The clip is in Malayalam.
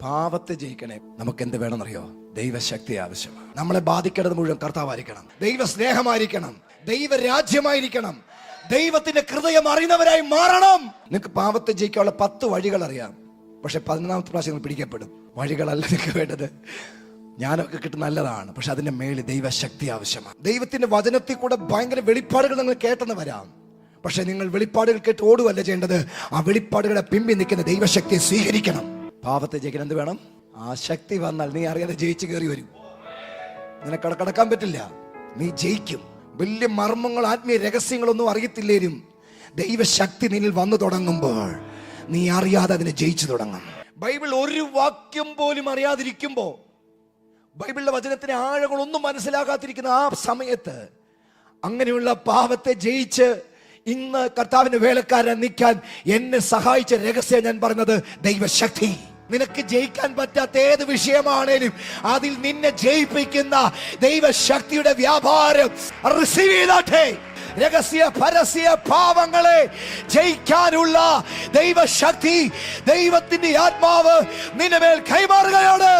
പാപത്തെ ജയിക്കണേ, നമുക്ക് എന്ത് വേണമെന്നറിയോ? ദൈവശക്തി ആവശ്യമാണ്. നമ്മളെ ബാധിക്കേണ്ടത് മുഴുവൻ കർത്താവായിരിക്കണം, ദൈവ സ്നേഹമായിരിക്കണം, ദൈവരാജ്യമായിരിക്കണം, ദൈവത്തിന്റെ ഹൃദയം അറിയുന്നവരായി മാറണം. നിങ്ങൾക്ക് പാപത്തെ ജയിക്കാനുള്ള 10 വഴികൾ അറിയാം. പക്ഷെ 11ാമത്തെ പ്രാവശ്യം നിങ്ങൾ പിടിക്കപ്പെടും. വഴികളല്ല നിങ്ങൾക്ക് വേണ്ടത്. ജ്ഞാനമൊക്കെ കിട്ടുന്ന നല്ലതാണ്, പക്ഷെ അതിന്റെ മേളിൽ ദൈവശക്തി ആവശ്യമാണ്. ദൈവത്തിന്റെ വചനത്തിൽ കൂടെ ഭയങ്കര വെളിപ്പാടുകൾ നിങ്ങൾ കേട്ടെന്ന് വരാം. പക്ഷെ നിങ്ങൾ വെളിപ്പാടുകൾ കേട്ട് ഓടുവല്ല ചെയ്യേണ്ടത്. ആ വെളിപ്പാടുകളെ പിമ്പി നിൽക്കുന്ന ദൈവശക്തിയെ സ്വീകരിക്കണം. പാപത്തെ ജയിക്കാൻ എന്ത് വേണം? ആ ശക്തി വന്നാൽ നീ അറിയാതെ ജയിച്ചു കയറി വരും. നിനക്ക് കടക്കാൻ പറ്റില്ല, നീ ജയിക്കും. വലിയ മർമ്മങ്ങൾ, ആത്മീയ രഹസ്യങ്ങളൊന്നും അറിയത്തില്ലേലും ദൈവശക്തി നിന്നിൽ വന്നു തുടങ്ങുമ്പോൾ നീ അറിയാതെ അതിനെ ജയിച്ചു തുടങ്ങും. ബൈബിൾ ഒരു വാക്യം പോലും അറിയാതിരിക്കുമ്പോ, ബൈബിളിലെ വചനത്തിന്റെ ആഴങ്ങളൊന്നും മനസ്സിലാകാതിരിക്കുന്ന ആ സമയത്ത് അങ്ങനെയുള്ള പാപത്തെ ജയിച്ച് ഇന്ന് കർത്താവിന്റെ വേലക്കാരൻ നിൽക്കാൻ എന്നെ സഹായിച്ച രഹസ്യം ഞാൻ പറഞ്ഞത് ദൈവശക്തി. നിനക്ക് ജയിക്കാൻ പറ്റാത്ത ഏത് വിഷയമാണേലും അതിൽ നിന്നെ ജയിപ്പിക്കുന്ന ദൈവശക്തിയുടെ വ്യാപാരം റിസീവ് ചെയ്താട്ടെ. രഹസ്യ പരസ്യ പാവങ്ങളെ ജയിക്കാനുള്ള ദൈവശക്തി, ദൈവത്തിന്റെ ആത്മാവ് നിന്റെ മേൽ കൈമാറുകയാണ്.